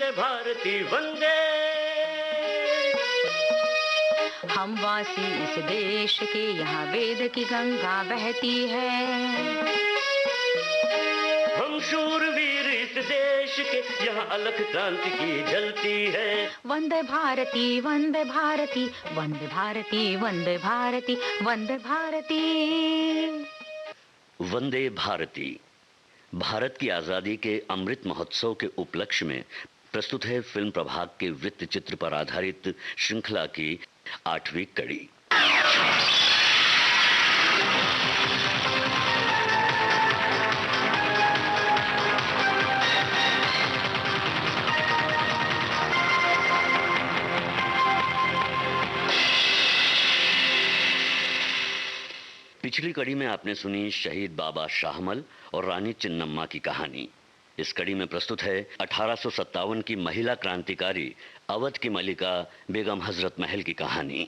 वंदे भारती वंदे। हम वासी इस देश के, यहाँ वेद की गंगा बहती है। हम शूरवीर इस देश के, यहाँ अलख क्रांति की जलती है। वंदे भारती वंदे भारती वंदे भारती वंदे भारती वंदे भारती। वंदे भारती भारत की आजादी के अमृत महोत्सव के उपलक्ष्य में प्रस्तुत है फिल्म प्रभाग के वृत्त चित्र पर आधारित श्रृंखला की 8वीं कड़ी। पिछली कड़ी में आपने सुनी शहीद बाबा शाहमल और रानी चिन्नम्मा की कहानी। इस कड़ी में प्रस्तुत है 1857 की महिला क्रांतिकारी अवध की मलिका बेगम हजरत महल की कहानी।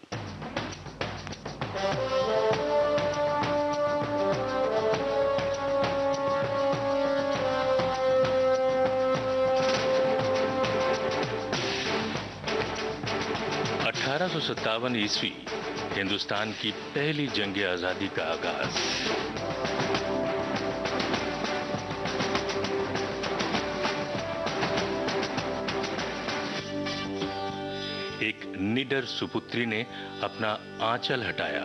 ईस्वी हिंदुस्तान की पहली जंग आजादी का आगाज। एक निडर सुपुत्री ने अपना आंचल हटाया,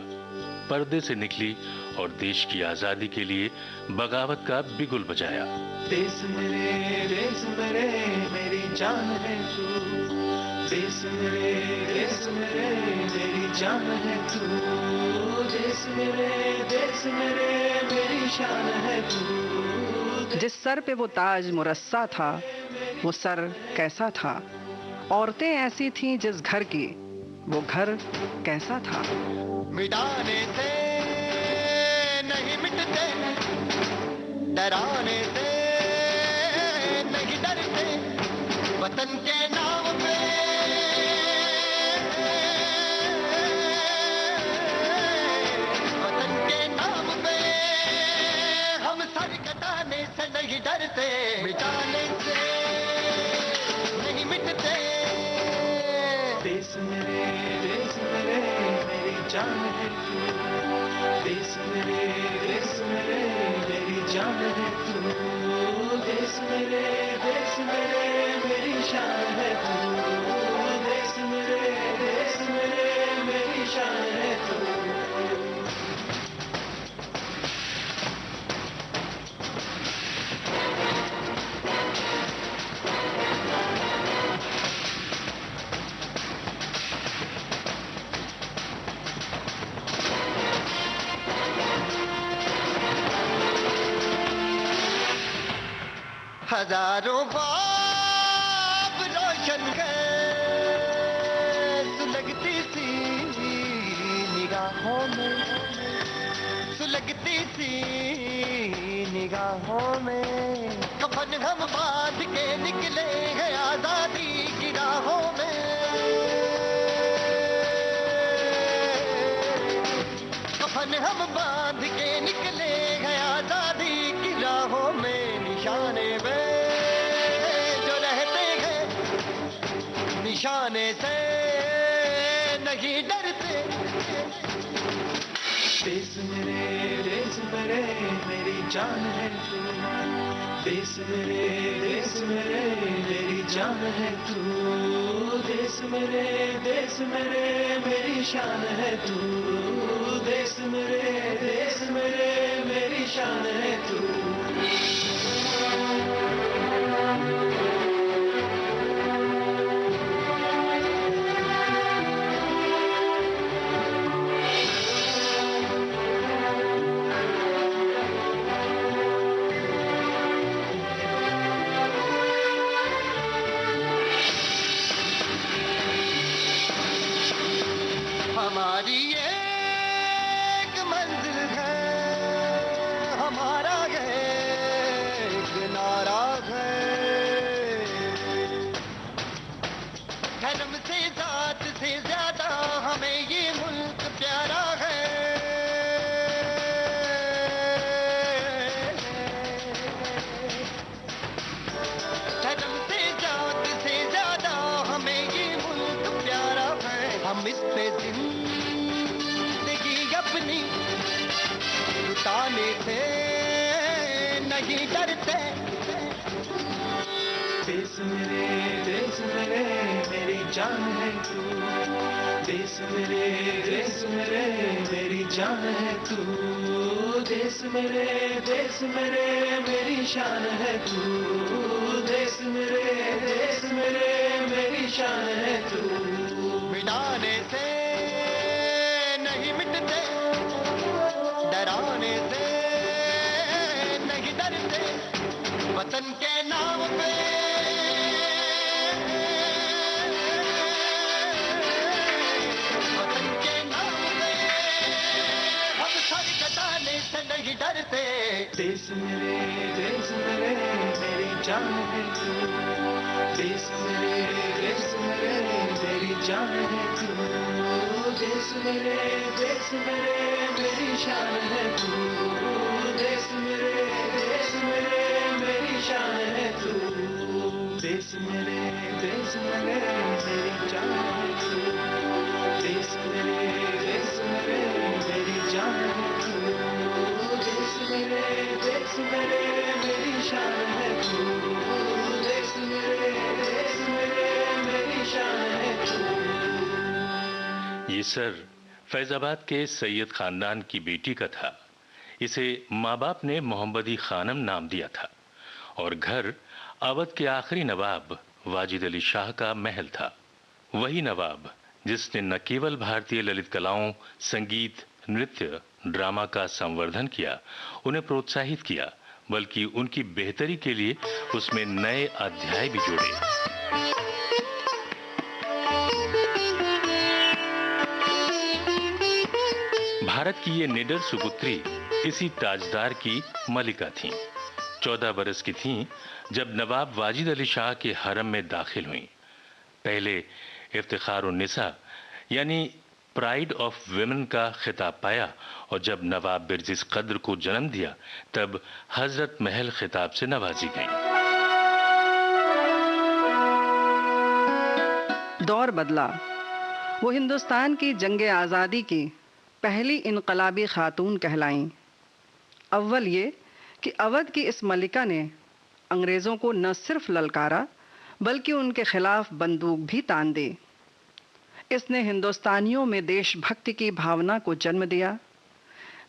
पर्दे से निकली और देश की आजादी के लिए बगावत का बिगुल बजाया। देश मेरे मेरी जान है तू, देश मेरे मेरी जान है तू, देश मेरे मेरी शान है तू। जिस सर पे वो ताज मुरस्सा था, वो सर कैसा था? औरतें ऐसी थीं जिस घर की, वो घर कैसा था? मिटाने से नहीं मिटते, डराने से नहीं डरते, वतन के नाम पे नहीं डरते, मिटाने से नहीं मिटते। देश मेरे मेरी जान है तू, देश मेरे मेरी जान है तू, देश मेरे मेरी शान है तू, देश मेरे मेरी शान है तू। हजारों बाप रोशन कर सुलगती सी निगाहों में, सुलगती सी निगाहों में, कफन हम बांध के निकले हैं आजादी की राहों में, कफन हम बांध के निकले हैं आजादी की राहों में। निशाने में निशाने से नहीं डरते। देश मेरे मेरी जान है तू, देश मेरे मेरी जान है तू, देश मेरे मेरी शान है तू, देश मेरे मेरी शान है तू। हमारी एक मंजिल है, हमारी से नहीं डरते। देश मेरे मेरी जान है तू। देश मेरे मेरी जान है तू। देश मेरे मेरी शान है तू। देश मेरे मेरी शान है तू। मिटाने से नहीं मिटते, डराने से नहीं डरते, वतन के नाम पे नहीं डरते। देश मेरे मेरी जान है तू। देश मेरे मेरी जान है तू। देश मेरे मेरी शान है तू। देश मेरे मेरी शान है तू। देश मेरे मेरी जान है तू। देश मेरे मेरी जान है तू। देश मेरे मेरी शान है तू। देश मेरे मेरी शान है तू। ये सर फैजाबाद के सैयद खानदान की बेटी का था। इसे माँ बाप ने मोहम्मदी खानम नाम दिया था और घर अवध के आखिरी नवाब वाजिद अली शाह का महल था। वही नवाब जिसने न केवल भारतीय ललित कलाओं, संगीत, नृत्य, ड्रामा का संवर्धन किया, उन्हें प्रोत्साहित किया, बल्कि उनकी बेहतरी के लिए उसमें नए अध्याय भी जोड़े। भारत की ये निडर सुपुत्री इसी ताजदार की मलिका थीं। 14 बरस की थीं जब नवाब वाजिद अली शाह के हरम में दाखिल हुईं। पहले इफ्तिखार-उन-निसा यानी प्राइड ऑफ विमेन का खिताब पाया और जब नवाब बिरजिस कद्र को जन्म दिया तब हजरत महल खिताब से नवाजी गईं। दौर बदला। वो हिंदुस्तान की जंग आज़ादी की पहली इनकलाबी खातून कहलाईं। अव्वल ये कि अवध की इस मलिका ने अंग्रेज़ों को न सिर्फ ललकारा बल्कि उनके खिलाफ बंदूक भी तान दी। इसने हिंदुस्तानियों में देशभक्ति की भावना को जन्म दिया।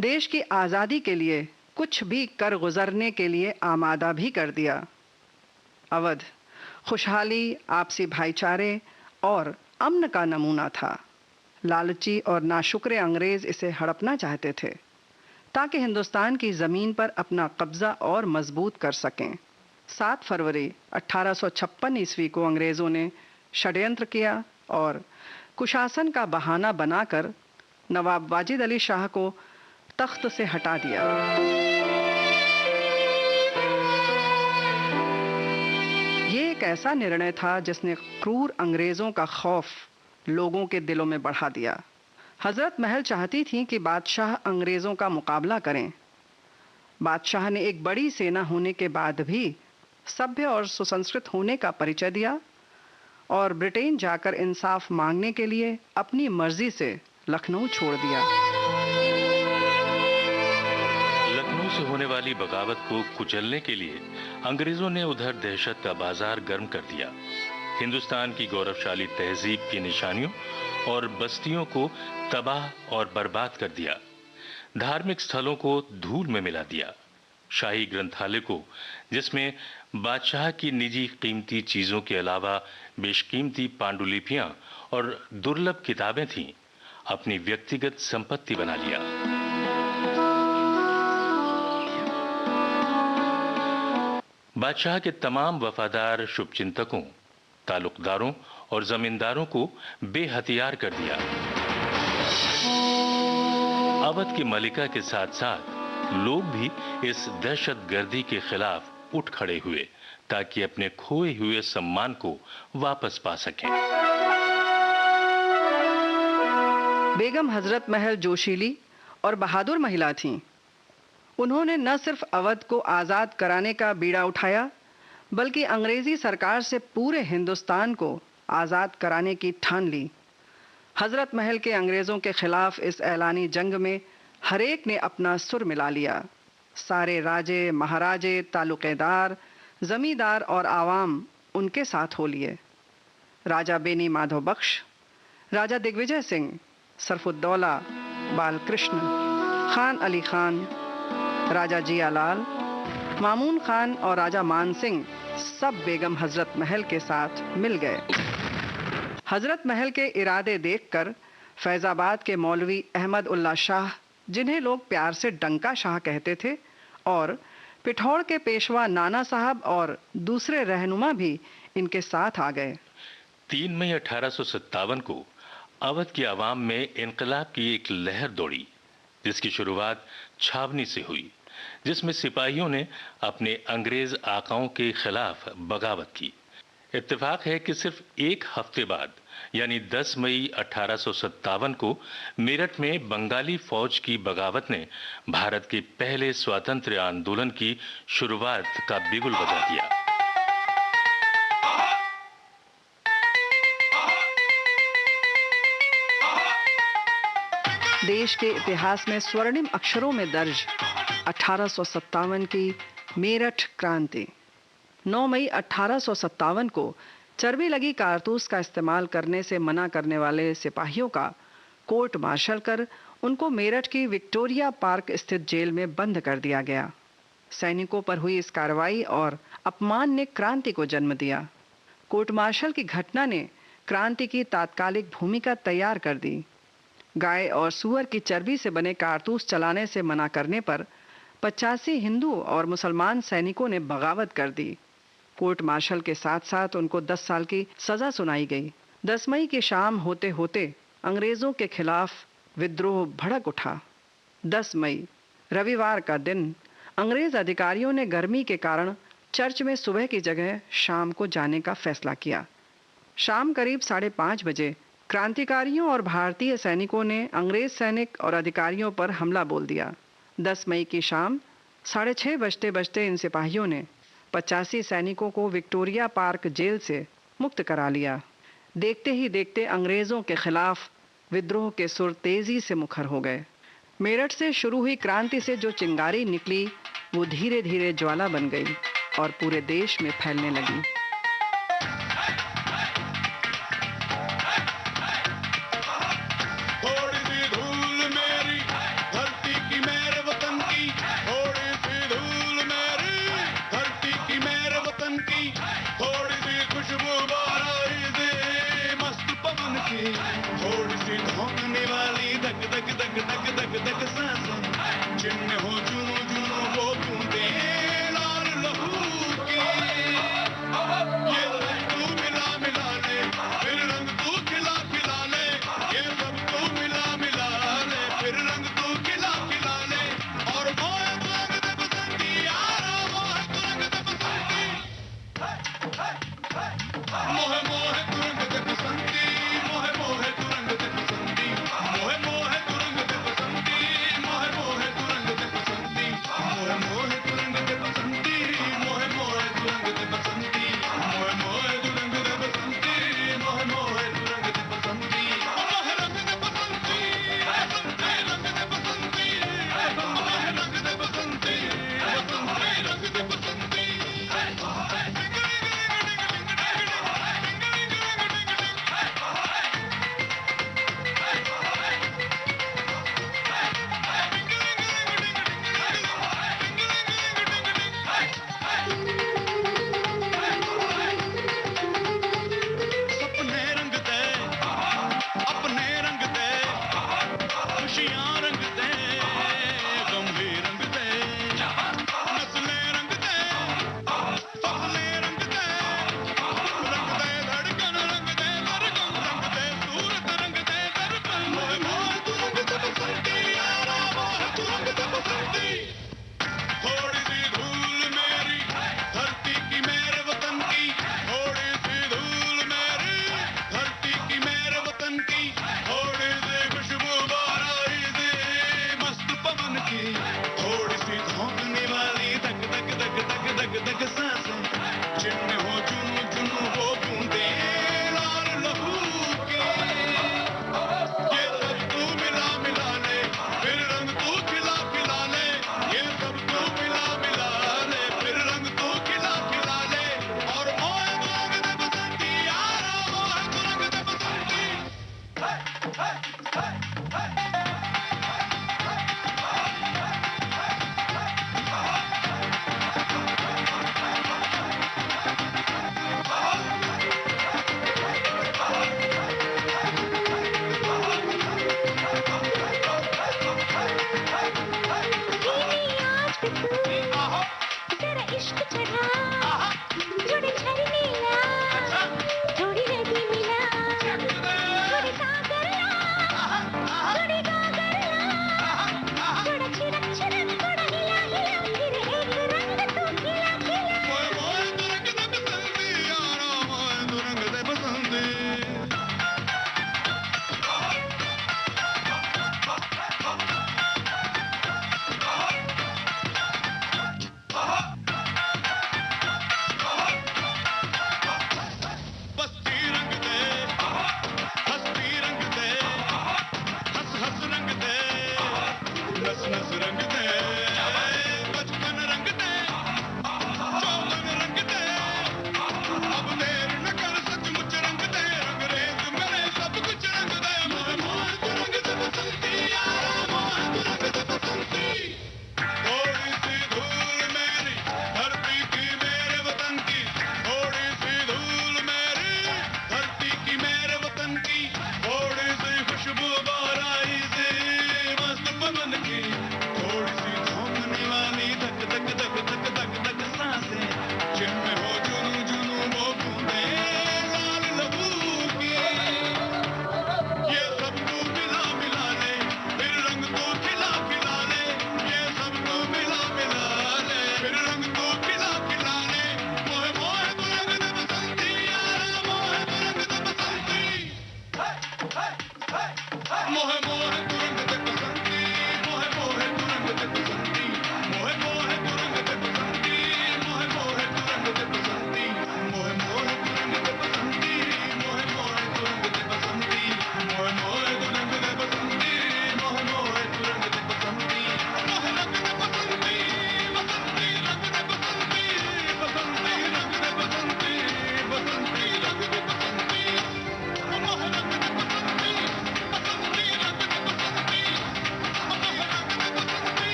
देश की आज़ादी के लिए कुछ भी कर गुजरने के लिए आमादा भी कर दिया। अवध खुशहाली, आपसी भाईचारे और अमन का नमूना था। लालची और नाशुक्र अंग्रेज इसे हड़पना चाहते थे ताकि हिंदुस्तान की ज़मीन पर अपना कब्ज़ा और मजबूत कर सकें। 7 फरवरी 1856 ईस्वी को अंग्रेज़ों ने षड्यंत्र किया और कुशासन का बहाना बनाकर नवाब वाजिद अली शाह को तख्त से हटा दिया। ये एक ऐसा निर्णय था जिसने क्रूर अंग्रेज़ों का खौफ लोगों के दिलों में बढ़ा दिया। हजरत महल चाहती थी कि बादशाह अंग्रेज़ों का मुकाबला करें। बादशाह ने एक बड़ी सेना होने के बाद भी सभ्य और सुसंस्कृत होने का परिचय दिया और ब्रिटेन जाकर इंसाफ मांगने के लिए अपनी मर्जी से लखनऊ छोड़ दिया। लखनऊ से होने वाली बगावत को कुचलने के लिए अंग्रेजों ने उधर दहशत का बाजार गर्म कर दिया। हिंदुस्तान की गौरवशाली तहजीब की निशानियों और बस्तियों को तबाह और बर्बाद कर दिया। धार्मिक स्थलों को धूल में मिला दिया। शाही ग्रंथालय को, जिसमें बादशाह की निजी कीमती चीजों के अलावा बेशकीमती पांडुलिपियां और दुर्लभ किताबें थीं, अपनी व्यक्तिगत संपत्ति बना लिया। बादशाह के तमाम वफादार शुभचिंतकों, ताल्लुकदारों और जमींदारों को बेहथियार कर दिया। अवध की मलिका के साथ साथ लोग भी इस दहशतगर्दी के खिलाफ उठ खड़े हुए ताकि अपने खोए हुए सम्मान को वापस पा सकें। बेगम हजरत महल जोशीली और बहादुर महिला थीं। उन्होंने न सिर्फ अवध को आज़ाद कराने का बीड़ा उठाया बल्कि अंग्रेजी सरकार से पूरे हिंदुस्तान को आज़ाद कराने की ठान ली। हजरत महल के अंग्रेज़ों के खिलाफ इस ऐलानी जंग में हर एक ने अपना सुर मिला लिया। सारे राजे, महाराजे, तालुकेदार, जमींदार और आवाम उनके साथ हो लिए। राजा बेनी माधव बख्श, राजा दिग्विजय सिंह, सरफुद्दौला, बालकृष्ण, खान अली खान, राजा जियालाल, मामून खान और राजा मान सिंह सब बेगम हजरत महल के साथ मिल गए। हजरत महल के इरादे देखकर फैजाबाद के मौलवी अहमद उल्ला शाह, जिन्हें लोग प्यार से डंका शाह कहते थे, और पिठौर के पेशवा नाना साहब और दूसरे रहनुमा भी इनके साथ आ गए। 3 मई 1857 को अवध की आवाम में इनकलाब की एक लहर दौड़ी, जिसकी शुरुआत छावनी से हुई, जिसमें सिपाहियों ने अपने अंग्रेज आकाओं के खिलाफ बगावत की। इत्तेफाक है कि सिर्फ एक हफ्ते बाद यानी 10 मई 1857 को मेरठ में बंगाली फौज की बगावत ने भारत के पहले स्वातंत्र्य आंदोलन की शुरुआत का बिगुल बजा दिया। देश के इतिहास में स्वर्णिम अक्षरों में दर्ज 1857 की मेरठ क्रांति। 9 मई 1857 को चर्बी लगी कारतूस का इस्तेमाल करने से मना करने वाले सिपाहियों का कोर्ट मार्शल कर उनको मेरठ की विक्टोरिया पार्क स्थित जेल में बंद कर दिया गया। सैनिकों पर हुई इस कार्रवाई और अपमान ने क्रांति को जन्म दिया। कोर्ट मार्शल की घटना ने क्रांति की तात्कालिक भूमिका तैयार कर दी। गाय और सूअर की चर्बी से बने कारतूस चलाने से मना करने पर 85 हिंदू और मुसलमान सैनिकों ने बगावत कर दी। कोर्ट मार्शल के साथ साथ उनको 10 साल की सजा सुनाई गई। 10 मई की शाम होते होते अंग्रेजों के खिलाफ विद्रोह भड़क उठा। 10 मई रविवार का दिन अंग्रेज अधिकारियों ने गर्मी के कारण चर्च में सुबह की जगह शाम को जाने का फैसला किया। शाम करीब 5:30 बजे क्रांतिकारियों और भारतीय सैनिकों ने अंग्रेज सैनिक और अधिकारियों पर हमला बोल दिया। 10 मई की शाम 6:30 बजते बजते इन सिपाहियों ने 85 सैनिकों को विक्टोरिया पार्क जेल से मुक्त करा लिया। देखते ही देखते अंग्रेजों के खिलाफ विद्रोह के सुर तेजी से मुखर हो गए। मेरठ से शुरू हुई क्रांति से जो चिंगारी निकली वो धीरे धीरे ज्वाला बन गई और पूरे देश में फैलने लगी।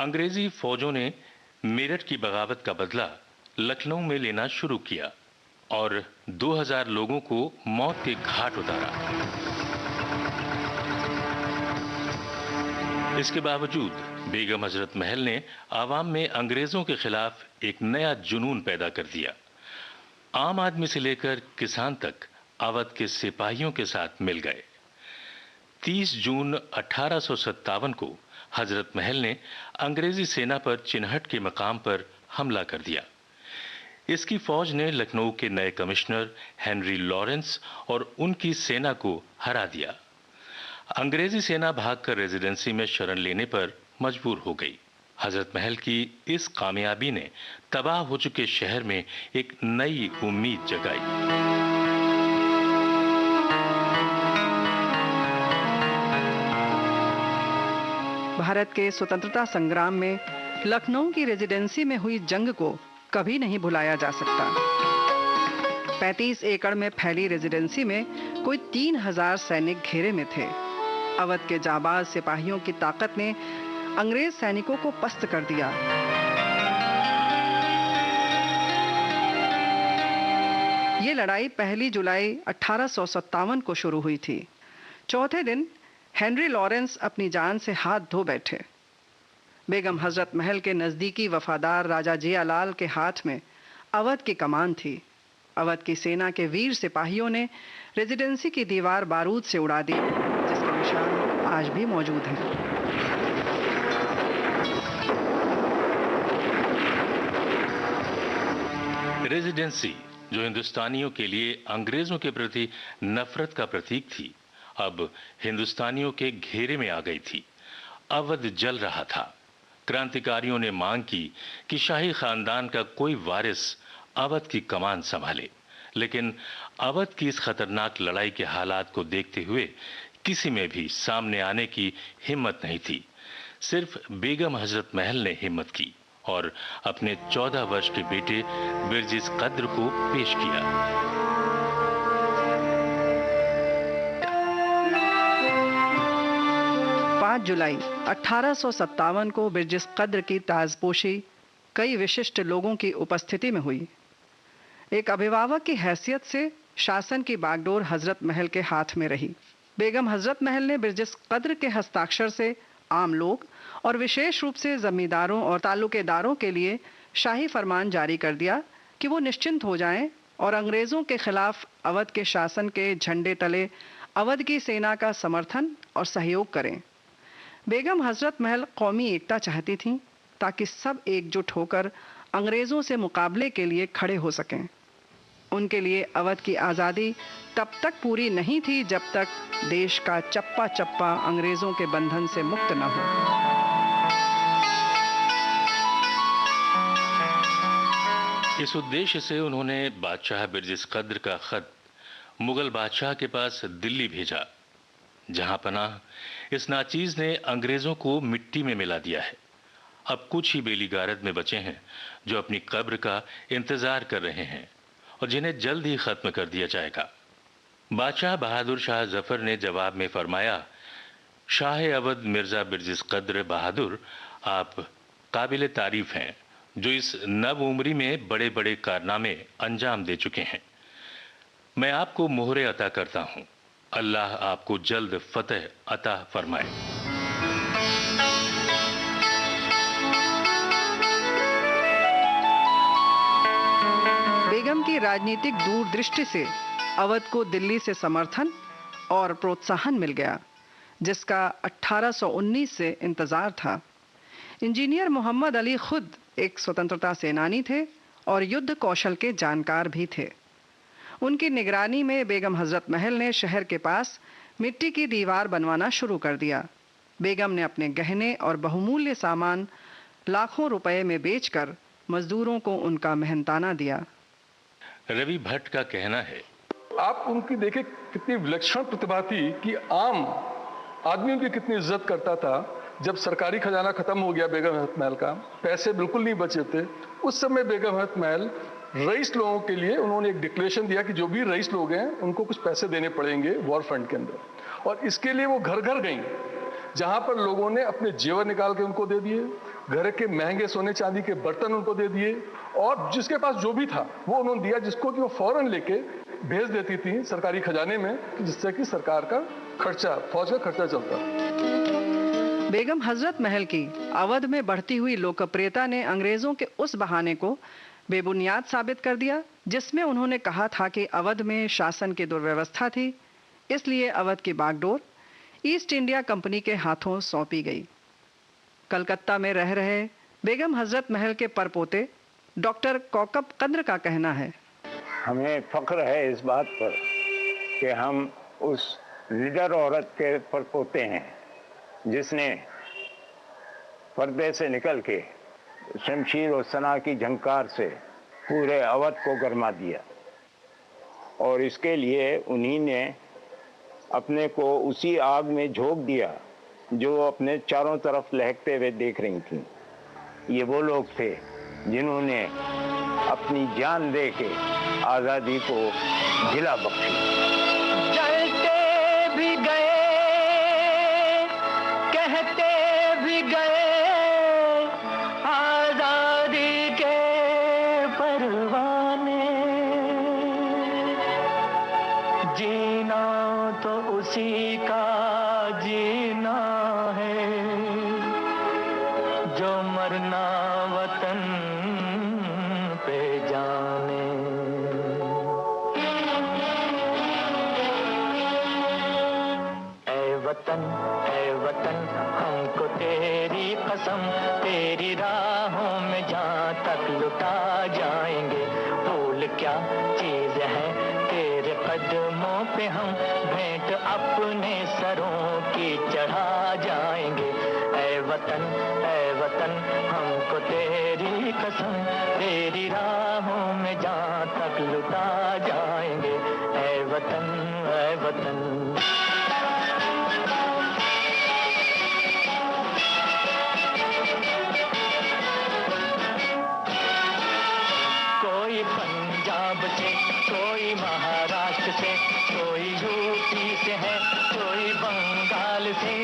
अंग्रेजी फौजों ने मेरठ की बगावत का बदला लखनऊ में लेना शुरू किया और 2000 लोगों को मौत के घाट उतारा। इसके बावजूद बेगम हजरत महल ने आवाम में अंग्रेजों के खिलाफ एक नया जुनून पैदा कर दिया। आम आदमी से लेकर किसान तक अवध के सिपाहियों के साथ मिल गए। 30 जून 1857 को हजरत महल ने अंग्रेजी सेना पर चिन्हट के मकाम पर हमला कर दिया। इसकी फौज ने लखनऊ के नए कमिश्नर हेनरी लॉरेंस और उनकी सेना को हरा दिया। अंग्रेजी सेना भागकर रेजिडेंसी में शरण लेने पर मजबूर हो गई। हजरत महल की इस कामयाबी ने तबाह हो चुके शहर में एक नई उम्मीद जगाई। भारत के स्वतंत्रता संग्राम में लखनऊ की रेजिडेंसी में हुई जंग को कभी नहीं भुलाया जा सकता। 35 एकड़ में फैली रेजिडेंसी में कोई 3000 सैनिक घेरे में थे। अवध के जाबाज सिपाहियों की ताकत ने अंग्रेज सैनिकों को पस्त कर दिया। ये लड़ाई 1 जुलाई 1857 को शुरू हुई थी। चौथे दिन हेनरी लॉरेंस अपनी जान से हाथ धो बैठे। बेगम हजरत महल के नजदीकी वफादार राजा जियालाल के हाथ में अवध की कमान थी। अवध की सेना के वीर सिपाहियों ने रेजिडेंसी की दीवार बारूद से उड़ा दी, जिसके निशान आज भी मौजूद हैं। रेजिडेंसी, जो हिंदुस्तानियों के लिए अंग्रेजों के प्रति नफरत का प्रतीक थी, अब हिंदुस्तानियों के घेरे में आ गई थी। अवध जल रहा था। क्रांतिकारियों ने मांग की कि शाही खानदान का कोई वारिस अवध की कमान संभाले, लेकिन अवध की इस खतरनाक लड़ाई के हालात को देखते हुए किसी में भी सामने आने की हिम्मत नहीं थी। सिर्फ बेगम हजरत महल ने हिम्मत की और अपने 14 वर्ष के बेटे बिरजिस कद्र को पेश किया। 5 जुलाई 1857 को बिरजिस कद्र की ताजपोशी कई विशिष्ट लोगों की उपस्थिति में हुई। एक अभिभावक की हैसियत से शासन की बागडोर हजरत महल के हाथ में रही। बेगम हजरत महल ने बिरजिस कद्र के हस्ताक्षर से आम लोग और विशेष रूप से जमींदारों और ताल्लुकेदारों के लिए शाही फरमान जारी कर दिया कि वो निश्चिंत हो जाएं और अंग्रेजों के खिलाफ अवध के शासन के झंडे तले अवध की सेना का समर्थन और सहयोग करें। बेगम हजरत महल कौमी एकता चाहती थीं ताकि सब एकजुट होकर अंग्रेजों से मुकाबले के लिए खड़े हो सकें। उनके लिए अवध की आज़ादी तब तक पूरी नहीं थी जब तक देश का चप्पा चप्पा अंग्रेजों के बंधन से मुक्त न हो। इस उद्देश्य से उन्होंने बादशाह बिरजिस कद्र का खत मुगल बादशाह के पास दिल्ली भेजा। जहां पनाह इस नाचीज ने अंग्रेजों को मिट्टी में मिला दिया है। अब कुछ ही बेली गारद में बचे हैं जो अपनी कब्र का इंतजार कर रहे हैं और जिन्हें जल्द ही खत्म कर दिया जाएगा। बादशाह बहादुर शाह जफर ने जवाब में फरमाया, शाह अवध मिर्जा बिरजिस कद्र बहादुर, आप काबिल तारीफ हैं जो इस नव उम्री में बड़े बड़े कारनामे अंजाम दे चुके हैं। मैं आपको मोहरे अता करता हूं। अल्लाह आपको जल्द फतेह अता फरमाए। बेगम की राजनीतिक दूरदृष्टि से अवध को दिल्ली से समर्थन और प्रोत्साहन मिल गया, जिसका 1819 से इंतजार था। इंजीनियर मोहम्मद अली खुद एक स्वतंत्रता सेनानी थे और युद्ध कौशल के जानकार भी थे। उनकी निगरानी में बेगम हजरत महल ने शहर के पास मिट्टी की दीवार बनवाना शुरू कर दिया। बेगम ने अपने गहने और बहुमूल्य सामान लाखों रुपए में बेचकर मजदूरों को उनका मेहनताना दिया। रवि भट्ट का कहना है, आप उनकी देखे कितनी विलक्षण प्रतिभा थी कि आम आदमी उनकी कितनी इज्जत करता था। जब सरकारी खजाना खत्म हो गया बेगम हजरत महल का, पैसे बिल्कुल नहीं बचे थे, उस समय बेगम हजरत महल रईस लोगों के लिए उन्होंने एक डिक्लेरेशन दिया कि जो भी रईस लोग हैं उनको कुछ पैसे देने पड़ेंगे वॉर फंड के अंदर। और इसके लिए वो घर घर गई, जहां पर लोगों ने अपने जेवर निकाल के उनको दे दिए, घर के महंगे सोने चांदी के बर्तन उनको दे दिए, और जिसके पास जो भी था वो उन्होंने दिया, जिसको कि वो फौरन लेके भेज देती थी सरकारी खजाने में, जिससे कि सरकार का खर्चा, फौज का खर्चा चलता। बेगम हजरत महल की अवध में बढ़ती हुई लोकप्रियता ने अंग्रेजों के उस बहाने को बेबुनियाद साबित कर दिया जिसमें उन्होंने कहा था कि अवध में शासन की दुर्व्यवस्था थी, इसलिए अवध की बागडोर ईस्ट इंडिया कंपनी के हाथों सौंपी गई। कलकत्ता में रह रहे बेगम हजरत महल के परपोते डॉक्टर कौकब कद्र का कहना है, हमें फख्र है इस बात पर कि हम उस लीडर औरत के परपोते हैं जिसने पर्दे से निकल के शमशीर और सना की झंकार से पूरे अवध को गरमा दिया, और इसके लिए उन्हीं ने अपने को उसी आग में झोंक दिया जो अपने चारों तरफ लहकते हुए देख रही थी। ये वो लोग थे जिन्होंने अपनी जान दे के आज़ादी को जिला बख्शी। जलते भी गए, कहते भी गए, आज़ादी के परवाने, जीना तो उसी का जीना है जो मरना वतन पे जाने। ऐ वतन हमको तेरी कसम, तेरी राहों में जहाँ तक लुटा जाएंगे। भूल क्या चीज है तेरे कदमों पे हम भेंट अपने सरों की चढ़ा जाएंगे। ऐ वतन हमको तेरी कसम, तेरी राहों में जहाँ तक लुटा जाएंगे। ऐ वतन से।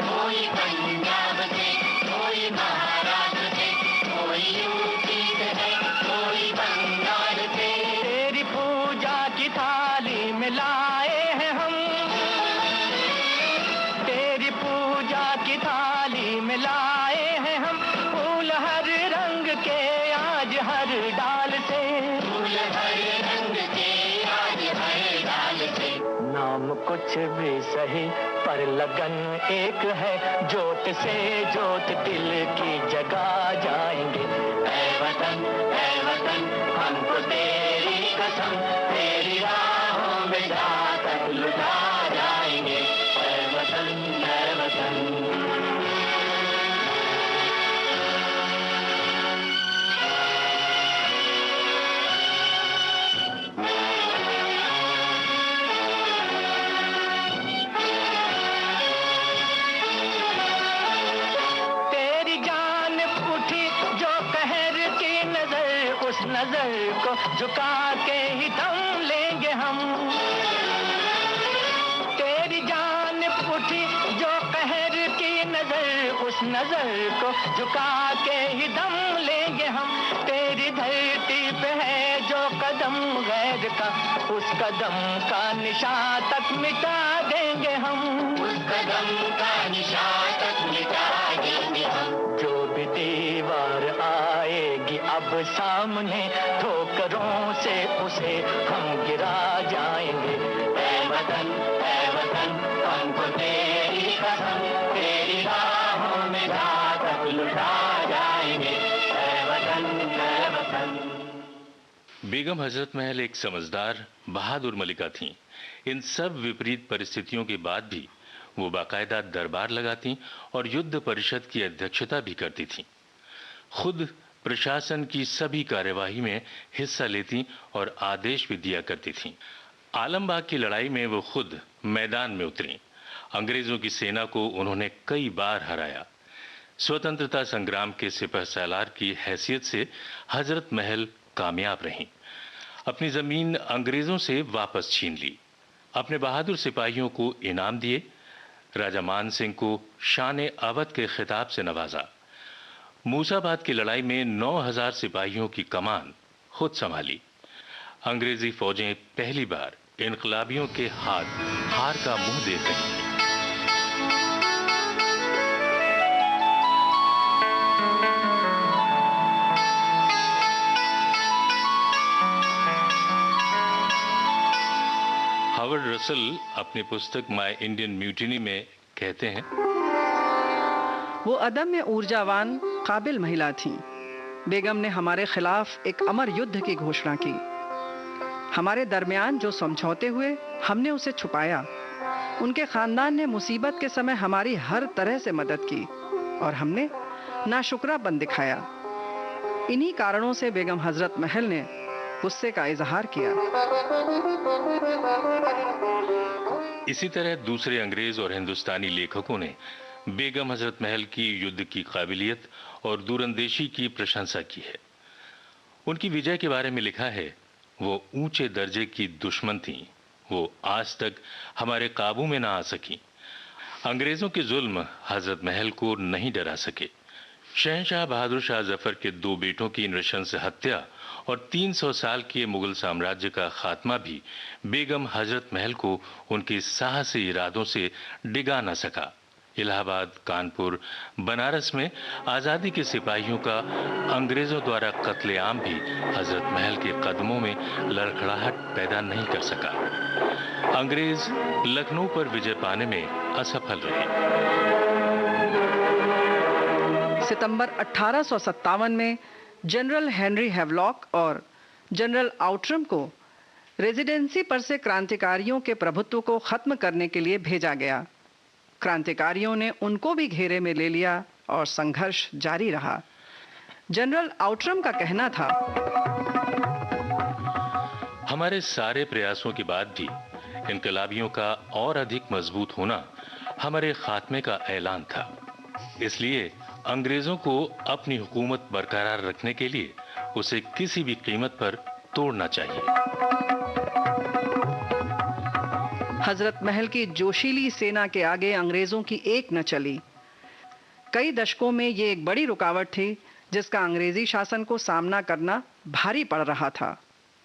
कोई पंजाब से, कोई महाराष्ट्र से, कोई यूपी से है, कोई बंगाल से। तेरी पूजा की थाली में लाए हैं हम, तेरी पूजा की थाली में लाए हैं हम, फूल हर रंग के आज हर डाल से। फूल हर रंग के आज हर डाल से। नाम कुछ भी सही पर लगन एक है, जोत से जोत दिल की जगा जाएंगे। ऐ वतन हमको तेरी कसम, तेरी राहों में जा तक लुटा जाएंगे। ऐ वतन ऐ वतन। नजर को झुका के ही दम लेंगे हम। तेरी जान उठी जो कहर की नजर, उस नजर को झुका के ही दम लेंगे हम। तेरी धरती पे है जो कदम गैर का, उस कदम का निशान तक मिटा देंगे हम। उस कदम का निशान तक मिटा देंगे हम। जो भी दीवार आएगी अब सामने, ठोकरों से उसे हम गिरा जाएंगे। ऐ वतन हमको तेरी कसम, तेरी राहों में जा तक लुटा जाएंगे। ऐ वतन। बेगम हजरत महल एक समझदार, बहादुर मलिका थीं। इन सब विपरीत परिस्थितियों के बाद भी वो बाकायदा दरबार लगाती और युद्ध परिषद की अध्यक्षता भी करती थीं। खुद प्रशासन की सभी कार्यवाही में हिस्सा लेती और आदेश भी दिया करती थीं। आलमबाग की लड़ाई में वो खुद मैदान में उतरी। अंग्रेजों की सेना को उन्होंने कई बार हराया। स्वतंत्रता संग्राम के सिपहसालार की हैसियत से हजरत महल कामयाब रहीं। अपनी जमीन अंग्रेजों से वापस छीन ली, अपने बहादुर सिपाहियों को इनाम दिए, राजा मान सिंह को शान अवध के खिताब से नवाजा। मूसाबाद की लड़ाई में 9000 सिपाहियों की कमान खुद संभाली। अंग्रेजी फौजें पहली बार इनकलाबियों के हाथ हार का मुंह देख रही थीं। हावर्ड रसल अपनी पुस्तक माय इंडियन म्यूटिनी में कहते हैं, वो अदम्य ऊर्जावान काबिल महिला थीं। बेगम ने हमारे खिलाफ एक अमर युद्ध की घोषणा की। हमारे दरमियान जो समझौते हुए हमने उसे छुपाया। उनके खानदान ने मुसीबत के समय हमारी हर तरह से मदद की और हमने नाशुक्रापन दिखाया। इन्हीं कारणों से बेगम हजरत महल ने गुस्से का इजहार किया। इसी तरह दूसरे अंग्रेज और हिंदुस्तानी लेखकों ने बेगम हजरत महल की युद्ध की काबिलियत और दूरंदेशी की प्रशंसा की है। उनकी विजय के बारे में लिखा है, वो ऊंचे दर्जे की दुश्मन थीं, वो आज तक हमारे काबू में ना आ सकी। अंग्रेजों के जुल्म हजरत महल को नहीं डरा सके। शहंशाह बहादुर शाह जफर के 2 बेटों की नृशंस हत्या और 300 साल के मुगल साम्राज्य का खात्मा भी बेगम हजरत महल को उनके साहसी इरादों से डिगा न सका। इलाहाबाद, कानपुर, बनारस में आज़ादी के सिपाहियों का अंग्रेजों द्वारा कत्लेआम भी हजरत महल के कदमों में लड़खड़ाहट पैदा नहीं कर सका। अंग्रेज लखनऊ पर विजय पाने में असफल रहे। सितंबर 1857 में जनरल हेनरी हैवलॉक और जनरल आउट्रम को रेजिडेंसी पर से क्रांतिकारियों के प्रभुत्व को खत्म करने के लिए भेजा गया। क्रांतिकारियों ने उनको भी घेरे में ले लिया और संघर्ष जारी रहा। जनरल आउट्रम का कहना था, हमारे सारे प्रयासों के बाद भी इनकलाबियों का और अधिक मजबूत होना हमारे खात्मे का ऐलान था। इसलिए अंग्रेजों को अपनी हुकूमत बरकरार रखने के लिए उसे किसी भी कीमत पर तोड़ना चाहिए। हजरत महल की जोशीली सेना के आगे अंग्रेजों की एक न चली। कई दशकों में ये एक बड़ी रुकावट थी जिसका अंग्रेजी शासन को सामना करना भारी पड़ रहा था।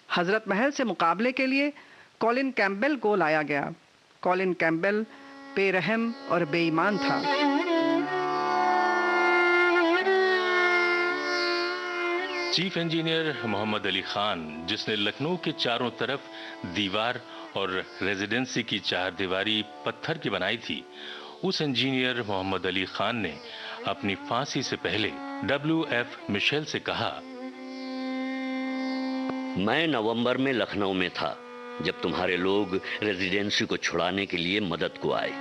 हजरत महल से मुकाबले के लिए कॉलिन कैम्पबेल को लाया गया। कॉलिन कैम्पबेल बेरहम और बेईमान था। चीफ इंजीनियर मोहम्मद अली खान, जिसने लखनऊ के चारों तरफ दीवार और रेजिडेंसी की चारदीवारी पत्थर की बनाई थी, उस इंजीनियर मोहम्मद अली खान ने अपनी फांसी से पहले W.F. मिशेल से कहा, मैं नवंबर में लखनऊ में था जब तुम्हारे लोग रेजिडेंसी को छुड़ाने के लिए मदद को आए।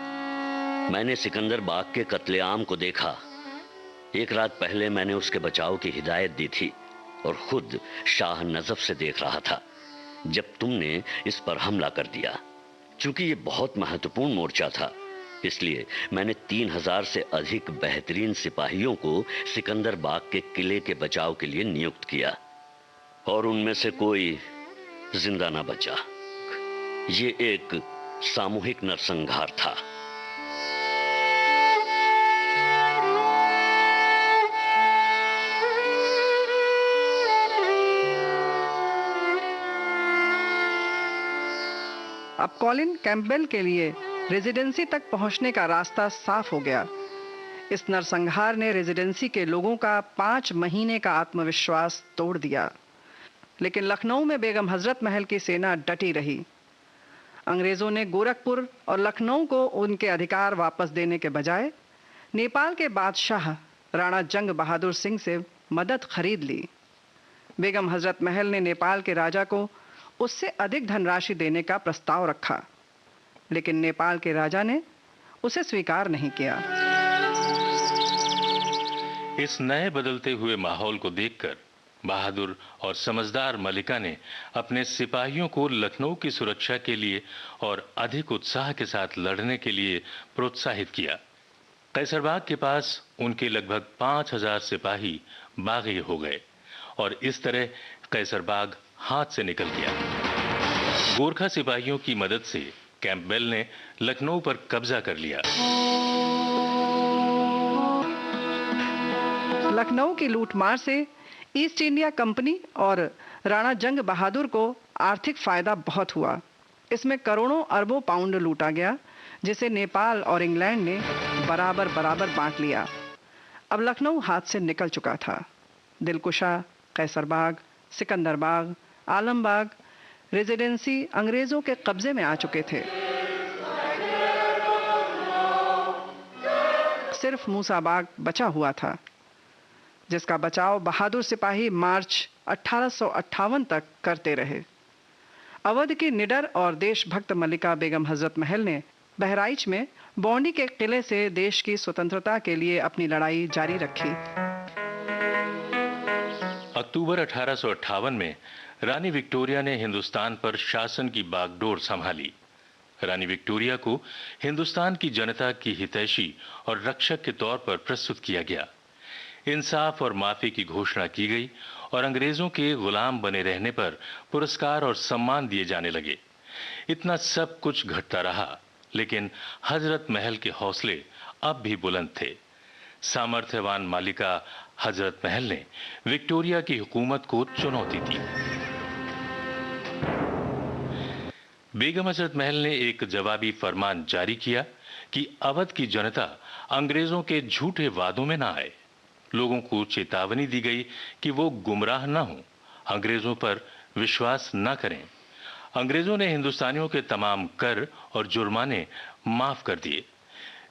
मैंने सिकंदर बाग के कत्लेआम को देखा। एक रात पहले मैंने उसके बचाव की हिदायत दी थी और खुद शाह नजफ से देख रहा था जब तुमने इस पर हमला कर दिया। चूंकि ये बहुत महत्वपूर्ण मोर्चा था, इसलिए मैंने 3000 से अधिक बेहतरीन सिपाहियों को सिकंदर बाग के किले के बचाव के लिए नियुक्त किया और उनमें से कोई जिंदा ना बचा। ये एक सामूहिक नरसंहार था। अब कॉलिन कैम्पबेल के लिए रेजिडेंसी तक पहुंचने का रास्ता साफ हो गया। इस नरसंहार ने रेजिडेंसी के लोगों का 5 महीने का आत्मविश्वास तोड़ दिया। लेकिन लखनऊ में बेगम हजरत महल की सेना डटी रही। अंग्रेजों ने गोरखपुर और लखनऊ को उनके अधिकार वापस देने के बजाय नेपाल के बादशाह राणा जंग बहादुर सिंह से मदद खरीद ली। बेगम हजरत महल ने नेपाल के राजा को उससे अधिक धनराशि देने का प्रस्ताव रखा, लेकिन नेपाल के राजा ने उसे स्वीकार नहीं किया। इस नए बदलते हुए माहौल को देखकर बहादुर और समझदार मलिका ने अपने सिपाहियों को लखनऊ की सुरक्षा के लिए और अधिक उत्साह के साथ लड़ने के लिए प्रोत्साहित किया। कैसरबाग के पास उनके लगभग 5000 सिपाही बागी हो गए और इस तरह कैसरबाग हाथ से निकल गया। गोरखा सिपाहियों की मदद से कैम्पबेल ने लखनऊ पर कब्जा कर लिया। लखनऊ की लूटमार से ईस्ट इंडिया कंपनी और राणा जंग बहादुर को आर्थिक फायदा बहुत हुआ। इसमें करोड़ों अरबों पाउंड लूटा गया, जिसे नेपाल और इंग्लैंड ने बराबर बराबर बांट लिया। अब लखनऊ हाथ से निकल चुका था। दिलकुशा, कैसरबाग, सिकंदरबाग, आलमबाग, रेजिडेंसी अंग्रेजों के कब्जे में आ चुके थे। सिर्फ मूसाबाग बचा हुआ था, जिसका बचाव बहादुर सिपाही मार्च 1858 तक करते रहे। अवध की निडर और देशभक्त मलिका बेगम हजरत महल ने बहराइच में बौंडी के किले से देश की स्वतंत्रता के लिए अपनी लड़ाई जारी रखी। अक्टूबर 1858 में रानी विक्टोरिया ने हिंदुस्तान पर शासन की बागडोर संभाली। रानी विक्टोरिया को हिंदुस्तान की जनता की हितैषी और रक्षक के तौर पर प्रस्तुत किया गया। इंसाफ और माफी की घोषणा की गई और अंग्रेजों के गुलाम बने रहने पर पुरस्कार और सम्मान दिए जाने लगे। इतना सब कुछ घटता रहा, लेकिन हजरत महल के हौसले अब भी बुलंद थे। सामर्थ्यवान मालिका हजरत महल ने विक्टोरिया की हुकूमत को चुनौती दी। बेगम हजरत महल ने एक जवाबी फरमान जारी किया कि अवध की जनता अंग्रेजों के झूठे वादों में ना आए। लोगों को चेतावनी दी गई कि वो गुमराह ना हों, अंग्रेजों पर विश्वास ना करें। अंग्रेजों ने हिंदुस्तानियों के तमाम कर और जुर्माने माफ कर दिए।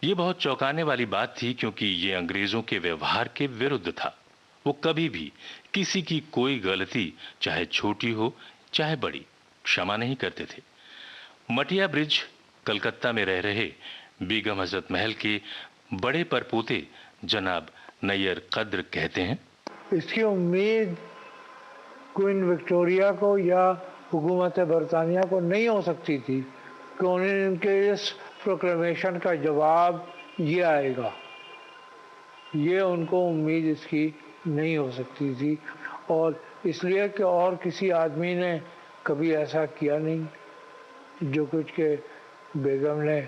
ये बहुत चौंकाने वाली बात थी, क्योंकि ये अंग्रेजों के व्यवहार के विरुद्ध था। वो कभी भी किसी की कोई गलती, चाहे छोटी हो चाहे बड़ी, क्षमा नहीं करते थे। मटिया ब्रिज कलकत्ता में रह रहे बेगम हजरत महल के बड़े परपोते जनाब नैयर कद्र कहते हैं, इसकी उम्मीद क्वीन विक्टोरिया को या हुकूमत बरतानिया को नहीं हो सकती थी कि उनके इस प्रोक्लेमेशन का जवाब ये आएगा। ये उनको उम्मीद इसकी नहीं हो सकती थी, और इसलिए कि और किसी आदमी ने कभी ऐसा किया नहीं। जो कुछ के बेगम ने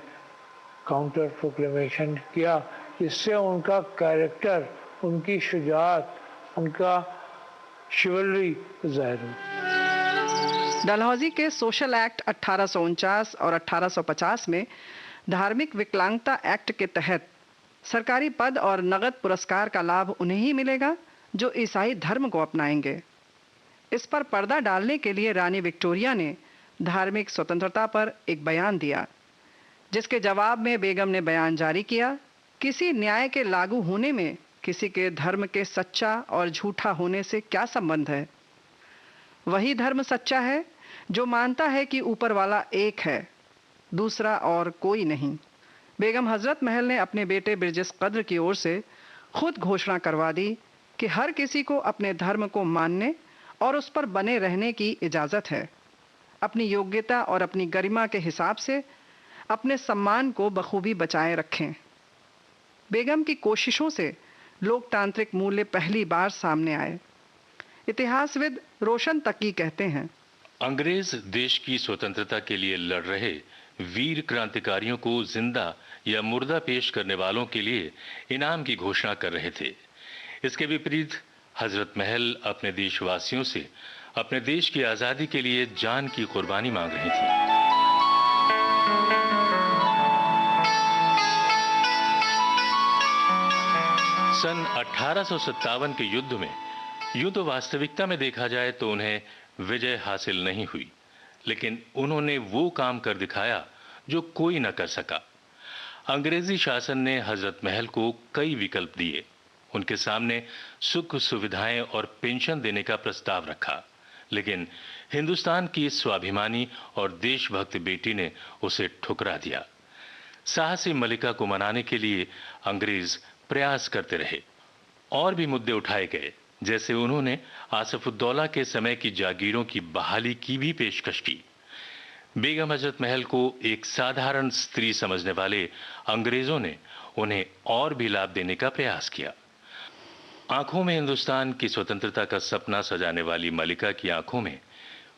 काउंटर प्रोक्लेमेशन किया। इससे उनका कैरेक्टर, उनकी शुजाअत, उनका शिवलरी जाहिर हुई। डलहौजी के सोशल एक्ट 1849 और 1850 में धार्मिक विकलांगता एक्ट के तहत सरकारी पद और नगद पुरस्कार का लाभ उन्हें ही मिलेगा जो ईसाई धर्म को अपनाएंगे। इस पर पर्दा डालने के लिए रानी विक्टोरिया ने धार्मिक स्वतंत्रता पर एक बयान दिया, जिसके जवाब में बेगम ने बयान जारी किया, किसी न्याय के लागू होने में किसी के धर्म के सच्चा और झूठा होने से क्या संबंध है। वही धर्म सच्चा है जो मानता है कि ऊपर वाला एक है, दूसरा और कोई नहीं। बेगम हजरत महल ने अपने बेटे बिरजिस कद्र की ओर से खुद घोषणा करवा दी कि हर किसी को अपने धर्म को मानने और उस पर बने रहने की इजाज़त है। अपनी योग्यता और अपनी गरिमा के हिसाब से अपने सम्मान को बखूबी बचाए रखें। बेगम की कोशिशों से लोकतांत्रिक मूल्य पहली बार सामने आए। इतिहासविद रोशन तकी कहते हैं, अंग्रेज देश की स्वतंत्रता के लिए लड़ रहे वीर क्रांतिकारियों को जिंदा या मुर्दा पेश करने वालों के लिए इनाम की घोषणा कर रहे थे। इसके विपरीत हजरत महल अपने देशवासियों से अपने देश की आजादी के लिए जान की कुर्बानी मांग रही थी। सन 1857 के युद्ध में यूं तो वास्तविकता में देखा जाए तो उन्हें विजय हासिल नहीं हुई, लेकिन उन्होंने वो काम कर दिखाया जो कोई न कर सका। अंग्रेजी शासन ने हजरत महल को कई विकल्प दिए। उनके सामने सुख सुविधाएं और पेंशन देने का प्रस्ताव रखा, लेकिन हिंदुस्तान की स्वाभिमानी और देशभक्त बेटी ने उसे ठुकरा दिया। साहसी मलिका को मनाने के लिए अंग्रेज प्रयास करते रहे। और भी मुद्दे उठाए गए, जैसे उन्होंने आसफुद्दौला के समय की जागीरों की बहाली की भी पेशकश की। बेगम हजरत महल को एक साधारण स्त्री समझने वाले अंग्रेजों ने उन्हें और भी लाभ देने का प्रयास किया। आंखों में हिंदुस्तान की स्वतंत्रता का सपना सजाने वाली मलिका की आंखों में